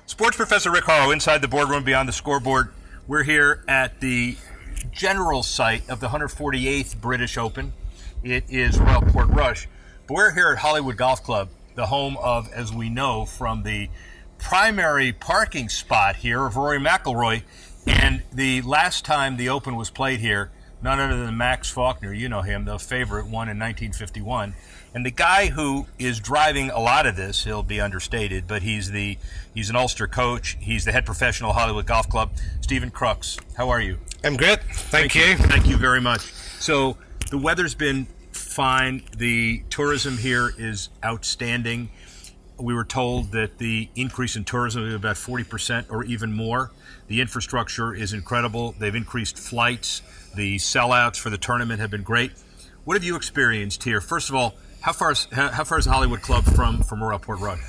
Sports Professor Rick Horrow inside the boardroom beyond the scoreboard. We're here at the general site of the 148th British Open. It is Royal Portrush. But we're here at Hollywood Golf Club, the home of, as we know, from the primary parking spot here of Rory McIlroy. And the last time the Open was played here, none other than Max Faulkner, you know him, the favorite, won in 1951. And the guy who is driving a lot of this, he'll be understated, but he's an Ulster coach. He's the head professional Hollywood Golf Club. Stephen Crooks, how are you? I'm good. Thank you. Thank you very much. So the weather's been fine. The tourism here is outstanding. We were told that the increase in tourism is about 40% or even more. The infrastructure is incredible. They've increased flights. The sellouts for the tournament have been great. What have you experienced here? First of all, how far is the Hollywood Club from Royal Portrush?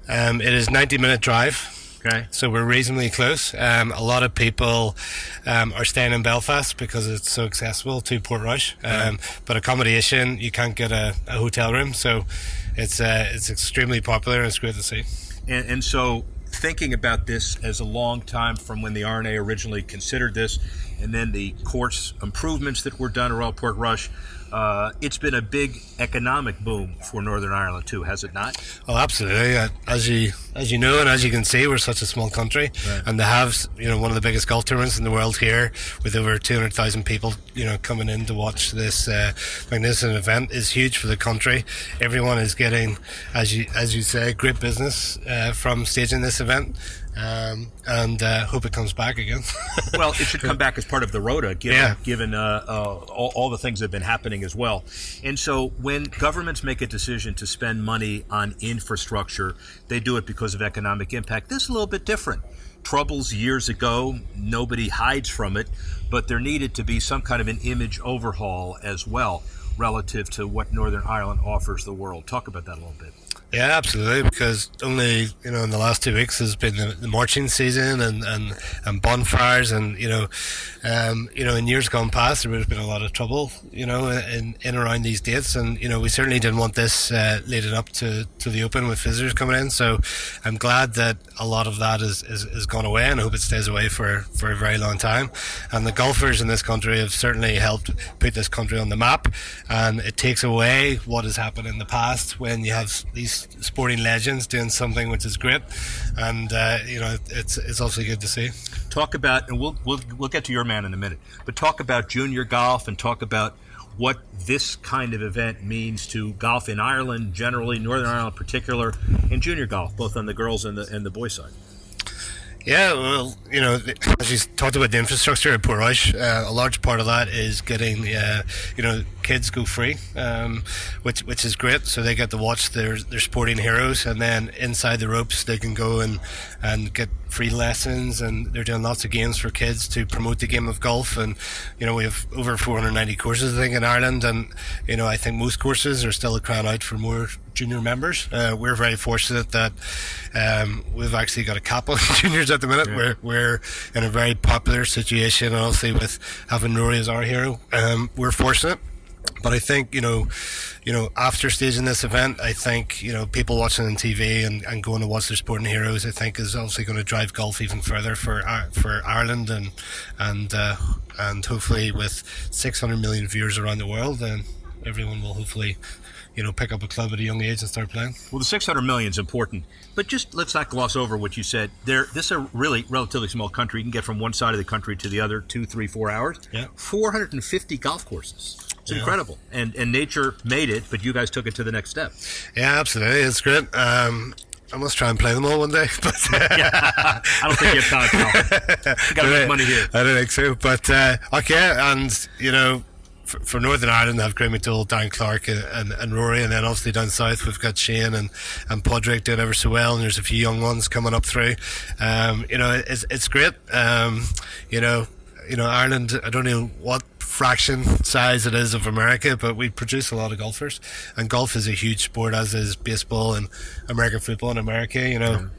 It is a 90-minute drive. Okay. So we're reasonably close. A lot of people are staying in Belfast because it's so accessible to Portrush. But accommodation, you can't get a hotel room. So it's extremely popular and it's great to see. And so thinking about this as a long time from when the RNA originally considered this, and then the course improvements that were done at Royal Portrush, it's been a big economic boom for Northern Ireland too, has it not? Oh, absolutely. As you know, and as you can see, we're such a small country, right. And to have one of the biggest golf tournaments in the world here, with over 200,000 people coming in to watch this magnificent event, is huge for the country. Everyone is getting, as you say, great business from staging this event. And hope it comes back again. Well, it should come back as part of the Rota, given all the things that have been happening as well. And so when governments make a decision to spend money on infrastructure, they do it because of economic impact. This is a little bit different. Troubles years ago, nobody hides from it, but there needed to be some kind of an image overhaul as well relative to what Northern Ireland offers the world. Talk about that a little bit. Yeah, absolutely, because only in the last 2 weeks has been the marching season and bonfires, and in years gone past there would have been a lot of trouble in around these dates, and we certainly didn't want this leading up to the Open with visitors coming in. So I'm glad that a lot of that is gone away, and I hope it stays away for a very long time. And the golfers in this country have certainly helped put this country on the map, and it takes away what has happened in the past when you have these sporting legends doing something which is great, and it's also good to see. Talk about, and we'll get to your man in a minute, but talk about junior golf and talk about what this kind of event means to golf in Ireland generally, Northern Ireland in particular, and junior golf, both on the girls and the boys side. Yeah, well, as you talked about the infrastructure at Portrush, a large part of that is getting, kids go free, which is great. So they get to watch their sporting heroes, and then inside the ropes they can go and get free lessons, and they're doing lots of games for kids to promote the game of golf. And we have over 490 courses, I think, in Ireland, and I think most courses are still crying out for more junior members. We're very fortunate that we've actually got a cap on juniors at the minute. Yeah. We're in a very popular situation, and obviously with having Rory as our hero, we're fortunate. But I think after staging this event, I think people watching on TV and going to watch their sporting heroes, I think is obviously going to drive golf even further for Ireland, and hopefully with 600 million viewers around the world, then everyone will hopefully pick up a club at a young age and start playing. Well, the 600 million is important, but just let's not gloss over what you said. This is a really relatively small country. You can get from one side of the country to the other 2, 3, 4 hours. Yeah. 450 golf courses. It's incredible. And nature made it, but you guys took it to the next step. Yeah, absolutely. It's great. I must try and play them all one day. But I don't think you have time. You got to make money here. I don't think so. But okay, and for Northern Ireland, they have Graham McDowell, Dan Clark, and Rory, and then obviously down south we've got Shane and Podrick doing ever so well, and there's a few young ones coming up through. It's great. Ireland, I don't know what fraction size it is of America, but we produce a lot of golfers, and golf is a huge sport, as is baseball and American football in America.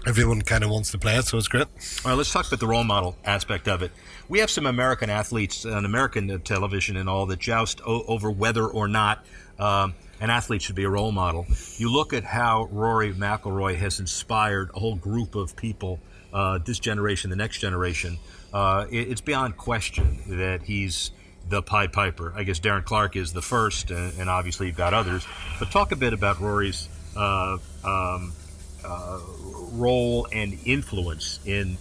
Everyone kind of wants to play it, so it's great. All right, let's talk about the role model aspect of it. We have some American athletes on American television and all that joust over whether or not, and an athlete should be a role model. You look at how Rory McIlroy has inspired a whole group of people, this generation, the next generation. It's beyond question that he's the Pied Piper. I guess Darren Clark is the first, and obviously you've got others. But talk a bit about Rory's role and influence in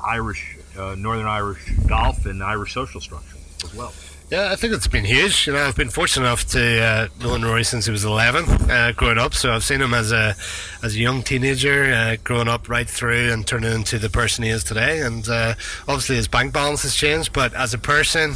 Irish, Northern Irish golf and Irish social structure as well. Yeah, I think it's been huge. I've been fortunate enough to know Rory since he was 11, growing up. So I've seen him as a young teenager, growing up right through and turning into the person he is today. And obviously his bank balance has changed, but as a person,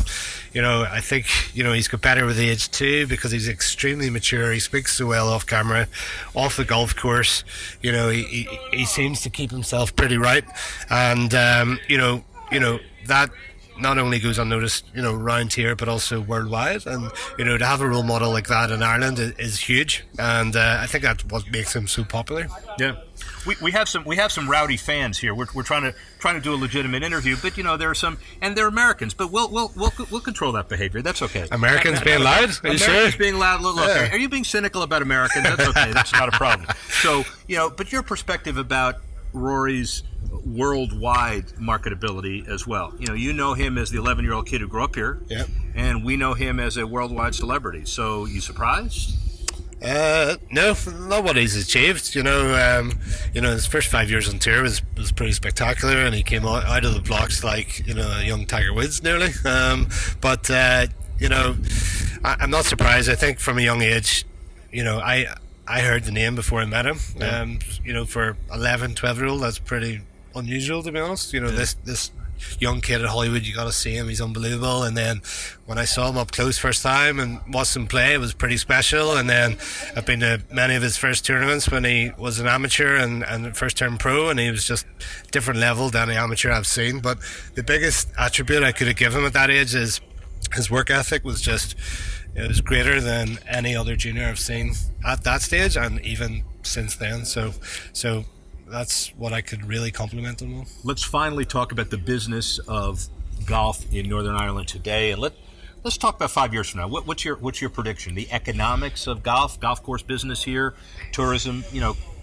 I think he's got better with age too, because he's extremely mature. He speaks so well off camera, off the golf course. He seems to keep himself pretty right, and that not only goes unnoticed, around here, but also worldwide. And to have a role model like that in Ireland is huge, and I think that's what makes him so popular. Yeah, we have some rowdy fans here. We're trying to do a legitimate interview, but there are some, and they're Americans, but we'll control that behavior. That's okay. Americans being loud? Are you Americans sure? being loud. Look, Yeah. Are you being cynical about Americans? That's okay. That's not a problem. So but your perspective about Rory's worldwide marketability as well. You know him as the 11-year-old kid who grew up here, Yep. and we know him as a worldwide celebrity. So, you surprised? No, not what he's achieved. His first 5 years on tour was pretty spectacular, and he came out of the blocks like a young Tiger Woods nearly. But I'm not surprised. I think from a young age, I heard the name before I met him. Yeah. For 11, 12-year-old, that's pretty unusual, to be honest. This young kid at Hollywood, you got to see him. He's unbelievable. And then when I saw him up close first time and watched him play, it was pretty special. And then I've been to many of his first tournaments when he was an amateur and first term pro, and he was just different level than any amateur I've seen. But the biggest attribute I could have given him at that age is his work ethic was just, it was greater than any other junior I've seen at that stage, and even since then. So that's what I could really compliment him on. Let's finally talk about the business of golf in Northern Ireland today, and let's talk about 5 years from now. What's your prediction? The economics of golf course business here, tourism.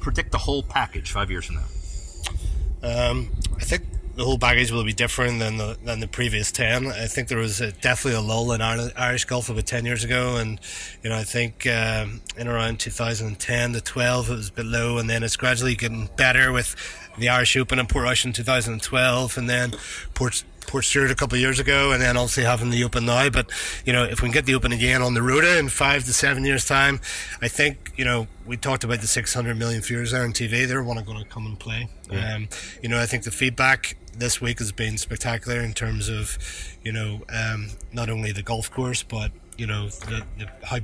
Predict the whole package 5 years from now. I think the whole package will be different than the previous 10. I think there was definitely a lull in Irish golf about 10 years ago, and I think in around 2010 to 12 it was a bit low, and then it's gradually getting better with the Irish Open and Portrush in 2012, and then Port Stewart a couple of years ago, and then obviously having the Open now. But if we can get the Open again on the Rota in 5 to 7 years time, I think we talked about the 600 million viewers there on TV. They're going to come and play. Yeah. I think the feedback this week has been spectacular in terms of not only the golf course, but how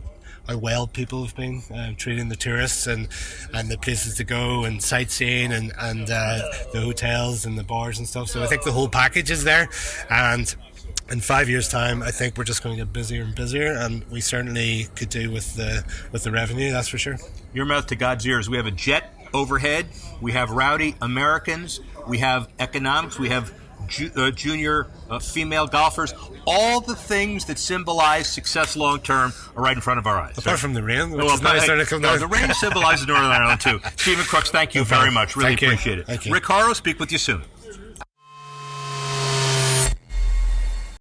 well people have been treating the tourists and the places to go and sightseeing and the hotels and the bars and stuff. So I think the whole package is there, and in 5 years' time, I think we're just going to get busier and busier, and we certainly could do with the revenue. That's for sure. Your mouth to God's ears. We have a jet overhead. We have rowdy Americans. We have economics. We have junior female golfers. All the things that symbolize success long term are right in front of our eyes. Apart from the rain, which is nice to come down. The rain symbolizes Northern Ireland too. Stephen Crooks, thank you very much. Really appreciate it. Thank you. Rick Horrow, speak with you soon.